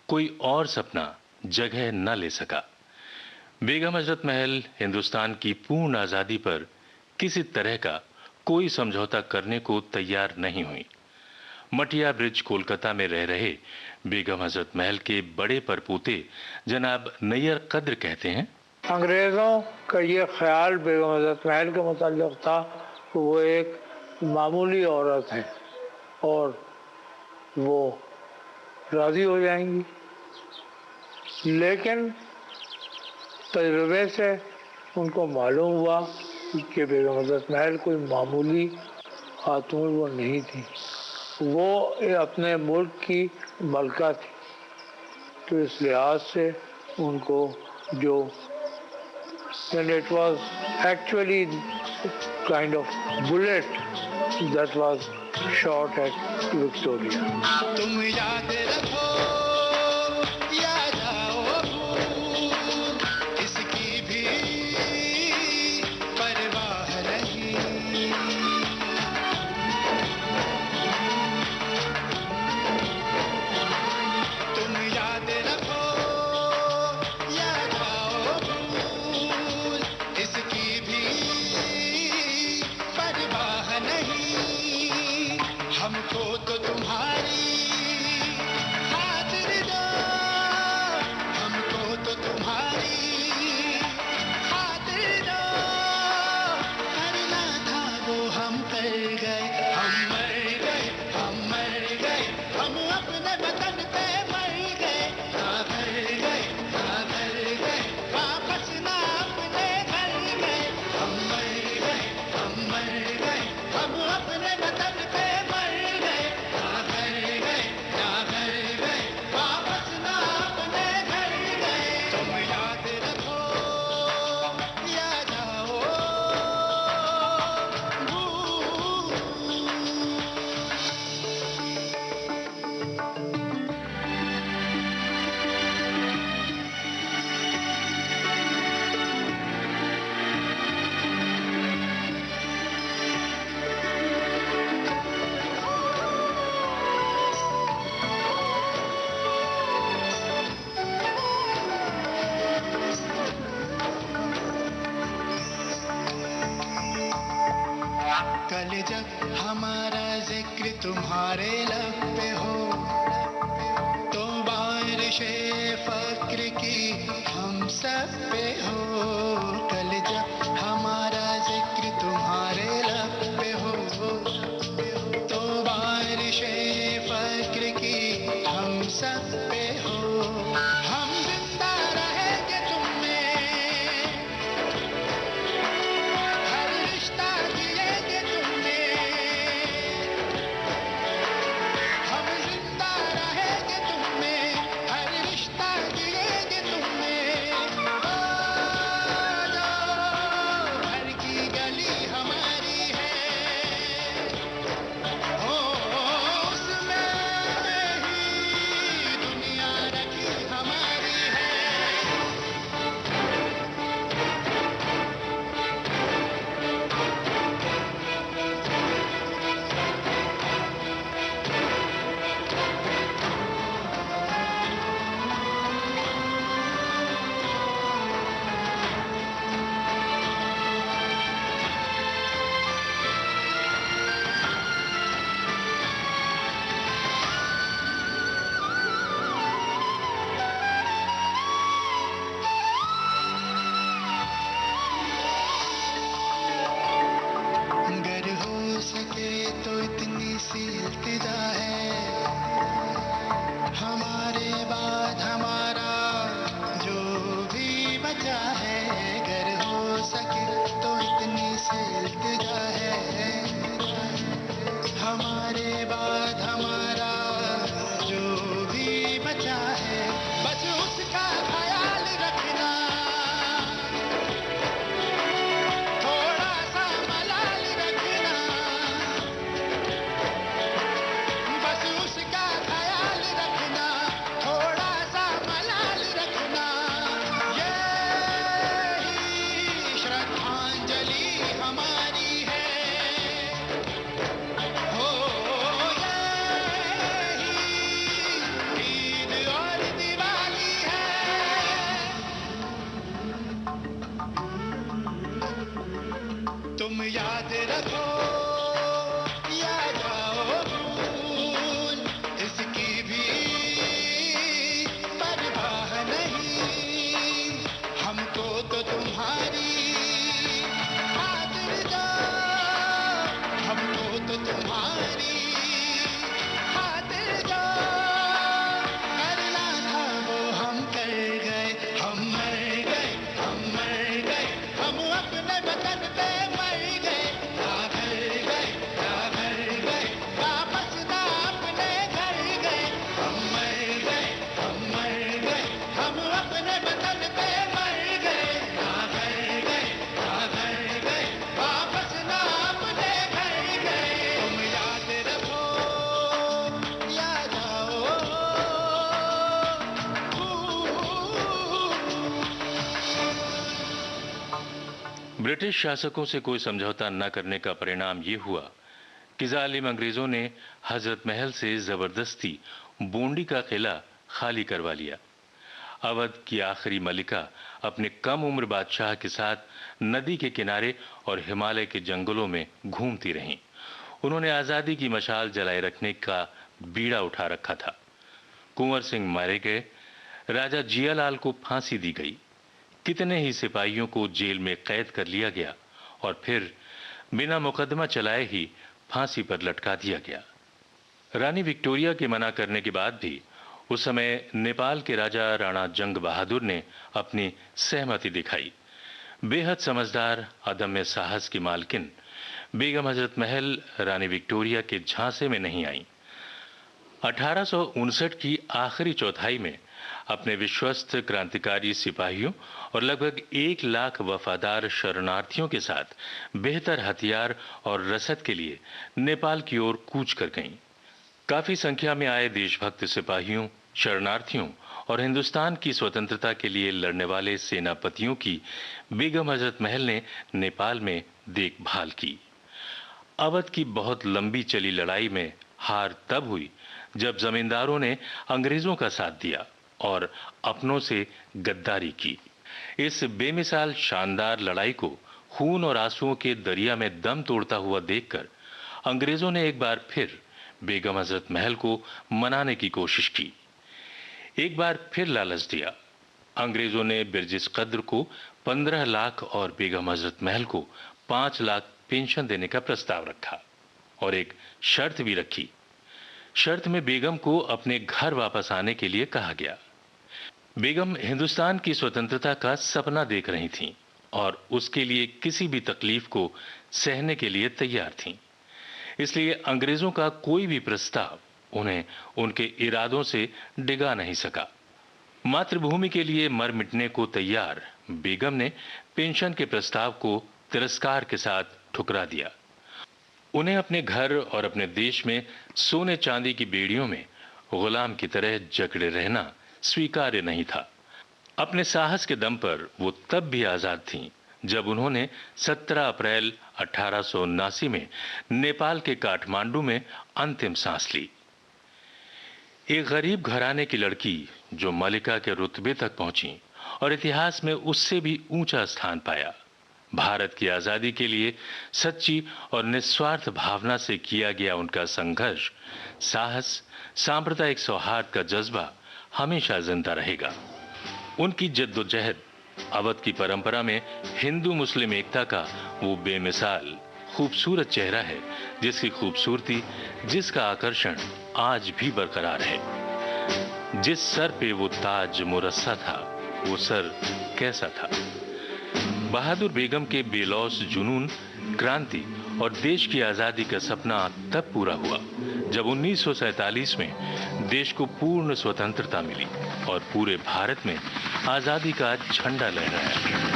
कोई और सपना जगह न ले सका। बेगम हजरत महल हिंदुस्तान की पूर्ण आजादी पर किसी तरह का कोई समझौता करने को तैयार नहीं हुई। मटिया ब्रिज कोलकाता में रह रहे बेगम हजरत महल के बड़े परपोते जनाब नैयर कद्र कहते हैं, अंग्रेज़ों का ये ख्याल बेगम हजरत महल के मुताल्लिक़ था कि वो एक मामूली औरत है और वो राज़ी हो जाएंगी, लेकिन तजुर्बे से उनको मालूम हुआ कि बेगम हजरत महल कोई मामूली खातून वो नहीं थी, वो अपने मुल्क की मलका थी। तो इस लिहाज से उनको जो it was actually kind of bullet that was shot at Victoria. तुम याद रखो याद आओ इसकी भी परवाह नहीं। तुम याद रखो याद आओ इसकी भी परवाह नहीं। हमको तो तुम्हारी खातिर दो, हमको तो तुम्हारी खातिर दो, करना था वो हम कर गए, हम मर गए, हम मर गए, हम अपने वतन पे मर गए, ना घर गए, ना घर गए, वापस ना अपने घर गए, हम मर गए, हम मर गए, हम अपने वतन पे मर गए, कल जब हमारा जिक्र तुम्हारे लब पे हो तो बारिशे फक्र की हम सब पे हो। कल जब हमारा जिक्र तुम्हारे लब पे हो तो बारिशे फक्र की हम सब पे हो। हम जिंदा रहेंगे तुम में, हर रिश्ता जिएंगे तुम में। हम जिंदा रहेंगे तुम में, हर रिश्ता जिएंगे तुम में। ओ जो घर की गली हमारी है, ओ उसमें ही दुनिया रखी हमारी है। अगर हो सके तो इतनी सी इल्तिजा है, हमारे बाद हमारा जो भी बचा है। अगर हो सके तो इतनी सी इल्तिजा है, हमारे बाद हमारा जो भी बचा है। बस उसका ख्याल रखना, थोड़ा सा मलाल रखना। बस उसका ख्याल रखना, थोड़ा सा मलाल रखना। यही श्रद्धांजलि हमारी है, हो यही ईद और दिवाली है। तुम याद रखो या जाओ भूल, इसकी भी परवाह नहीं। हमको तो तुम्हारी खातिर दो, हमको तो तुम्हारी खातिर दो। करना था वो हम कर गए, हम मर गए, हम मर गए। हम अपने वतन पे मर गए, ना घर गए, ना घर गए। वापस ना अपने घर गए। हम मर गए, हम मर गए। हम अपने वतन पे मर गए, ना घर गए, ना घर गए। वापस ना अपने घर गए। तुम याद रखो या जाओ ब्रिटिश शासकों से कोई समझौता न करने का परिणाम ये हुआ कि जालिम अंग्रेजों ने हजरत महल से जबरदस्ती बूंदी का किला खाली करवा लिया। अवध की आखिरी मलिका अपने कम उम्र बादशाह के साथ नदी के किनारे और हिमालय के जंगलों में घूमती रहीं। उन्होंने आजादी की मशाल जलाए रखने का बीड़ा उठा रखा था। कुंवर सिंह मारे गए, राजा जियालाल को फांसी दी गई, कितने ही सिपाहियों को जेल में कैद कर लिया गया और फिर बिना मुकदमा चलाए ही फांसी पर लटका दिया गया। रानी विक्टोरिया के मना करने के बाद भी उस समय नेपाल के राजा राणा जंग बहादुर ने अपनी सहमति दिखाई। बेहद समझदार, अदम्य साहस की मालकिन बेगम हजरत महल रानी विक्टोरिया के झांसे में नहीं आई। 1859 की आखिरी चौथाई में अपने विश्वस्त क्रांतिकारी सिपाहियों और लगभग 1 लाख वफादार शरणार्थियों के साथ बेहतर हथियार और रसद के लिए नेपाल की ओर कूच कर गईं। काफी संख्या में आए देशभक्त सिपाहियों, शरणार्थियों और हिंदुस्तान की स्वतंत्रता के लिए लड़ने वाले सेनापतियों की बेगम हजरत महल ने नेपाल में देखभाल की। अवध की बहुत लंबी चली लड़ाई में हार तब हुई जब जमींदारों ने अंग्रेजों का साथ दिया और अपनों से गद्दारी की। इस बेमिसाल शानदार लड़ाई को खून और आंसुओं के दरिया में दम तोड़ता हुआ देखकर अंग्रेजों ने एक बार फिर बेगम हजरत महल को मनाने की कोशिश की। एक बार फिर लालच दिया। अंग्रेजों ने बिरजिस कद्र को 15 लाख और बेगम हजरत महल को 5 लाख पेंशन देने का प्रस्ताव रखा और एक शर्त भी रखी। शर्त में बेगम को अपने घर वापस आने के लिए कहा गया। बेगम हिंदुस्तान की स्वतंत्रता का सपना देख रही थीं और उसके लिए किसी भी तकलीफ को सहने के लिए तैयार थीं। इसलिए अंग्रेजों का कोई भी प्रस्ताव उन्हें उनके इरादों से डिगा नहीं सका। मातृभूमि के लिए मर मिटने को तैयार बेगम ने पेंशन के प्रस्ताव को तिरस्कार के साथ ठुकरा दिया। उन्हें अपने घर और अपने देश में सोने चांदी की बेड़ियों में गुलाम की तरह जकड़े रहना स्वीकार्य नहीं था। अपने साहस के दम पर वो तब भी आजाद थीं जब उन्होंने 17 अप्रैल 1879 में नेपाल के काठमांडू में अंतिम सांस ली। एक गरीब घराने की लड़की जो मलिका के रुतबे तक पहुंची और इतिहास में उससे भी ऊंचा स्थान पाया। भारत की आजादी के लिए सच्ची और निस्वार्थ भावना से किया गया उनका संघर्ष, साहस, सांप्रदायिक सौहार्द का जज्बा हमेशा जिंदा रहेगा। उनकी जद्दोजहद अवध की परंपरा में हिंदू मुस्लिम एकता का वो बेमिसाल खूबसूरत चेहरा है जिसकी खूबसूरती, जिसका आकर्षण आज भी बरकरार है। जिस सर पे वो ताज मुरस्सा था, वो सर कैसा था? बहादुर बेगम के बेलौस जुनून, क्रांति और देश की आजादी का सपना तब पूरा हुआ जब 1947 में देश को पूर्ण स्वतंत्रता मिली और पूरे भारत में आजादी का झंडा लहराया।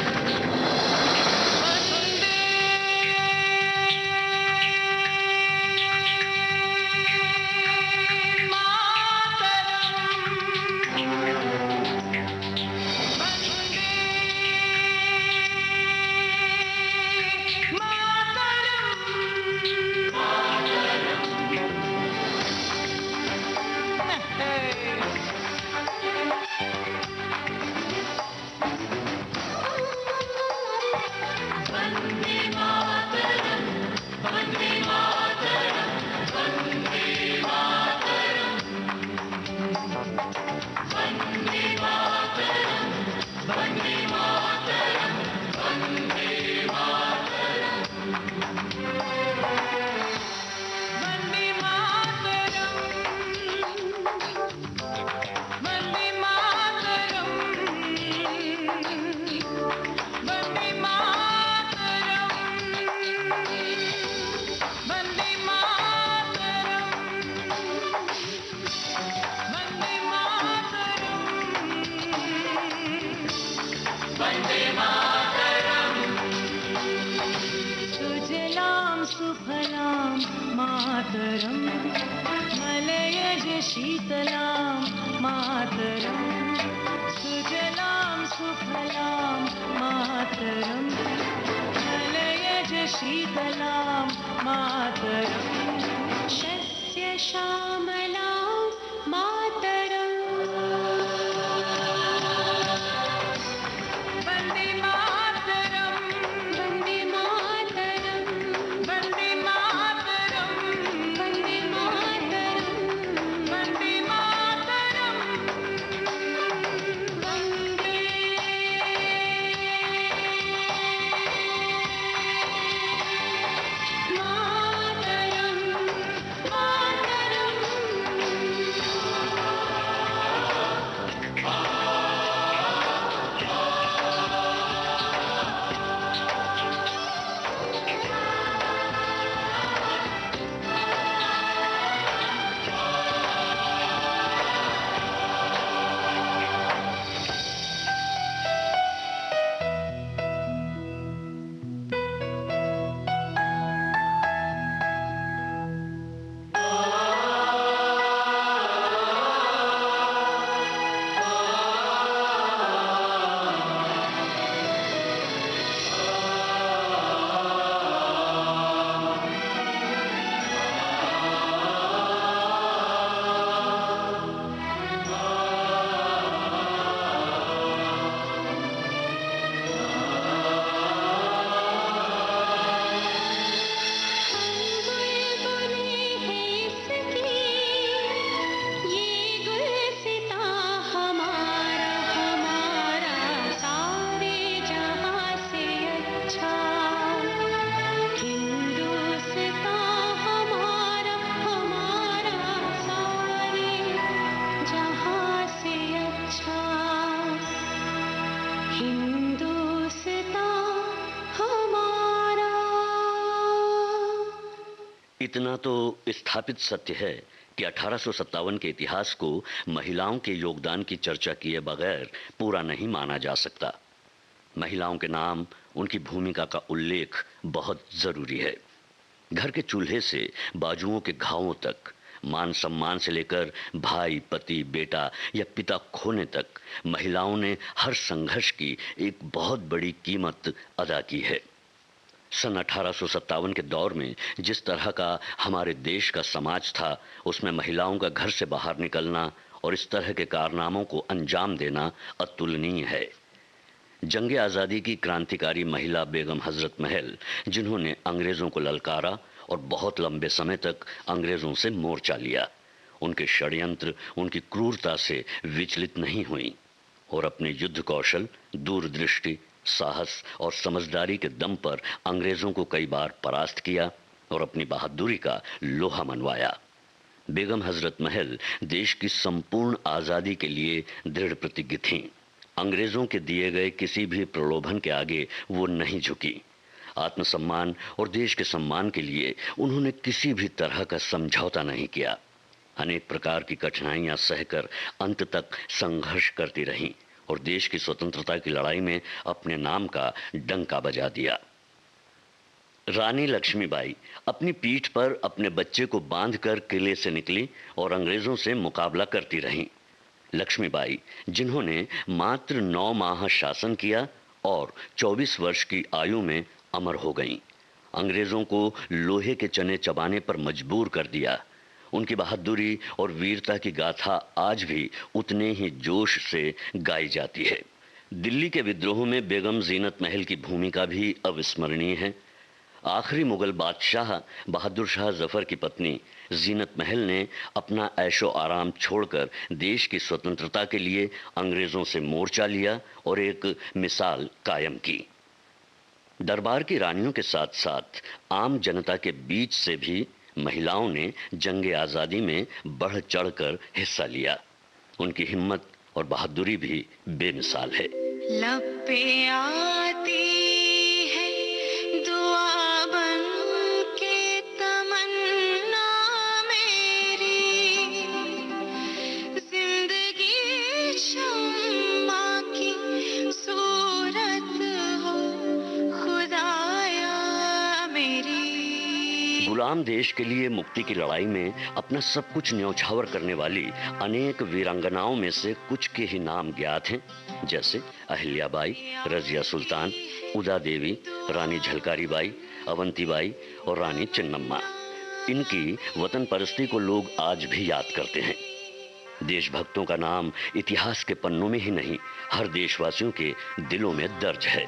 इतना तो स्थापित सत्य है कि 1857 के इतिहास को महिलाओं के योगदान की चर्चा किए बगैर पूरा नहीं माना जा सकता। महिलाओं के नाम, उनकी भूमिका का उल्लेख बहुत जरूरी है। घर के चूल्हे से बाजुओं के घावों तक, मान सम्मान से लेकर भाई, पति, बेटा या पिता खोने तक महिलाओं ने हर संघर्ष की एक बहुत बड़ी कीमत अदा की है। सन 1857 के दौर में जिस तरह का हमारे देश का समाज था, उसमें महिलाओं का घर से बाहर निकलना और इस तरह के कारनामों को अंजाम देना अतुलनीय है। जंगे आज़ादी की क्रांतिकारी महिला बेगम हजरत महल, जिन्होंने अंग्रेजों को ललकारा और बहुत लंबे समय तक अंग्रेजों से मोर्चा लिया, उनके षड्यंत्र, उनकी क्रूरता से विचलित नहीं हुई और अपने युद्ध कौशल, दूरदृष्टि, साहस और समझदारी के दम पर अंग्रेजों को कई बार परास्त किया और अपनी बहादुरी का लोहा मनवाया। बेगम हजरत महल देश की संपूर्ण आज़ादी के लिए दृढ़ प्रतिज्ञ थीं। अंग्रेजों के दिए गए किसी भी प्रलोभन के आगे वो नहीं झुकी। आत्मसम्मान और देश के सम्मान के लिए उन्होंने किसी भी तरह का समझौता नहीं किया। अनेक प्रकार की कठिनाइयां सहकर अंत तक संघर्ष करती रहीं और देश की स्वतंत्रता की लड़ाई में अपने नाम का डंका बजा दिया। रानी लक्ष्मीबाई अपनी पीठ पर अपने बच्चे को बांधकर किले से निकली और अंग्रेजों से मुकाबला करती रहीं। लक्ष्मीबाई, जिन्होंने मात्र 9 माह शासन किया और 24 वर्ष की आयु में अमर हो गईं, अंग्रेजों को लोहे के चने चबाने पर मजबूर कर दिया। उनकी बहादुरी और वीरता की गाथा आज भी उतने ही जोश से गाई जाती है। दिल्ली के विद्रोह में बेगम जीनत महल की भूमिका भी अविस्मरणीय है। आखिरी मुगल बादशाह बहादुर शाह जफर की पत्नी जीनत महल ने अपना ऐशो आराम छोड़कर देश की स्वतंत्रता के लिए अंग्रेजों से मोर्चा लिया और एक मिसाल कायम की। दरबार की रानियों के साथ साथ आम जनता के बीच से भी महिलाओं ने जंगे आज़ादी में बढ़ चढ़कर हिस्सा लिया। उनकी हिम्मत और बहादुरी भी बेमिसाल है। लब पे आती है दुआ बन के तमन्ना मेरी, जिंदगी शम्मा की सूरत हो खुदाया मेरी। गुलाम देश के लिए मुक्ति की लड़ाई में अपना सब कुछ न्यौछावर करने वाली अनेक वीरांगनाओं में से कुछ के ही नाम ज्ञात हैं, जैसे अहिल्याबाई, रजिया सुल्तान, उदा देवी, रानी झलकारी बाई, अवंती बाई और रानी चिन्नम्मा। इनकी वतन परस्ती को लोग आज भी याद करते हैं। देशभक्तों का नाम इतिहास के पन्नों में ही नहीं, हर देशवासियों के दिलों में दर्ज है।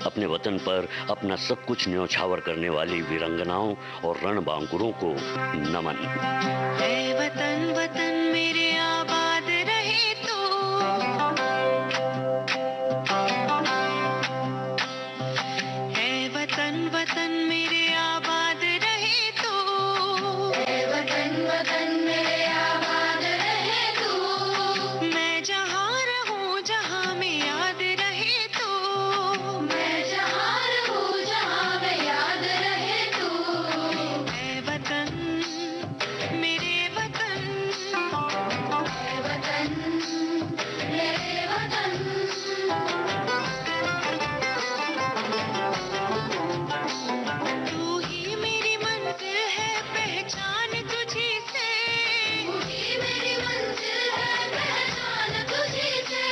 अपने वतन पर अपना सब कुछ न्यौछावर करने वाली वीरांगनाओं और रणबांकुरों को नमन। ऐ वतन वतन मेरे आबाद रहे तो, ऐ वतन वतन मेरे आबाद रहे तो, ऐ वतन वतन मेरे आबाद रहे तो, मैं जहाँ रहूं जहाँ में याद रहे तो, मैं जहाँ रहूं जहाँ में याद रहे तो, ऐ वतन मेरे वतन, ऐ वतन मेरे वतन। तू ही मेरी मंजिल है पहचान तुझी से, तू ही मेरी मंजिल है पहचान तुझी से,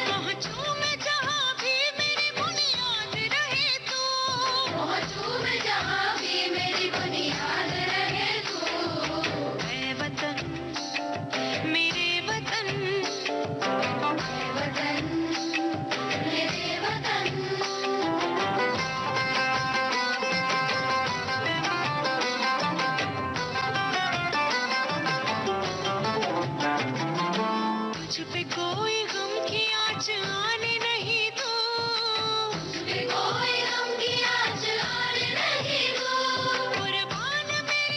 पहुंचूं मैं जहाँ भी मेरी बुनियाद रहे तो, पहुंचूं मैं जहाँ भी मेरी बुनियाद रहे तो, ऐ वतन मेरे वतन, ऐ वतन मेरे वतन। तुझ पे कोई गम की आँच आने नहीं दो, तुझ पे कोई गम की आँच आने नहीं दो, कुर्बान मैं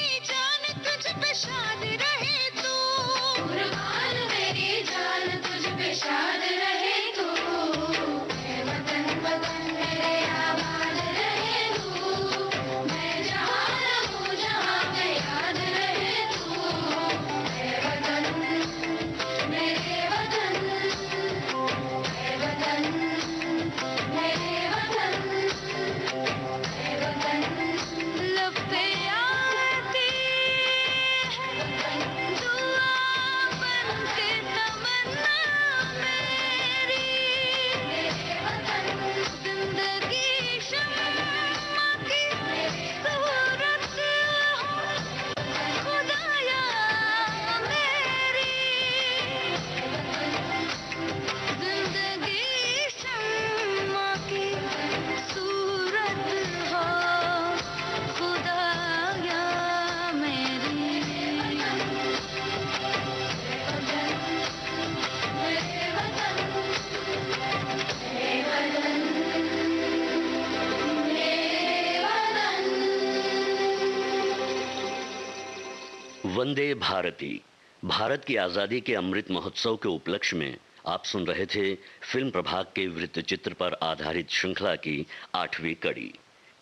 वंदे भारती। भारत की आजादी के अमृत महोत्सव के उपलक्ष्य में आप सुन रहे थे फिल्म प्रभाग के वृत्तचित्र पर आधारित श्रृंखला की 8वीं कड़ी।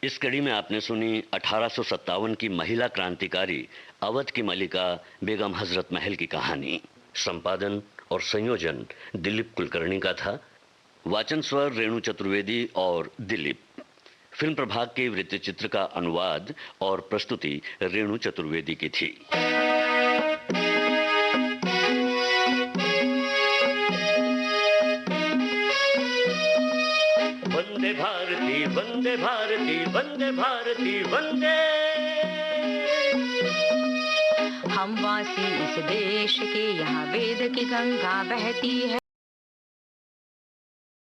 इस कड़ी में आपने सुनी 1857 की महिला क्रांतिकारी अवध की मलिका बेगम हजरत महल की कहानी। संपादन और संयोजन दिलीप कुलकर्णी का था। वाचन स्वर रेणु चतुर्वेदी और दिलीप। फिल्म प्रभाग के वृत्तचित्र का अनुवाद और प्रस्तुति रेणु चतुर्वेदी की थी। वंदे भारती वंदे भारती वंदे भारती वंदे। हम वासी इस देश के, यहाँ वेद की गंगा बहती है।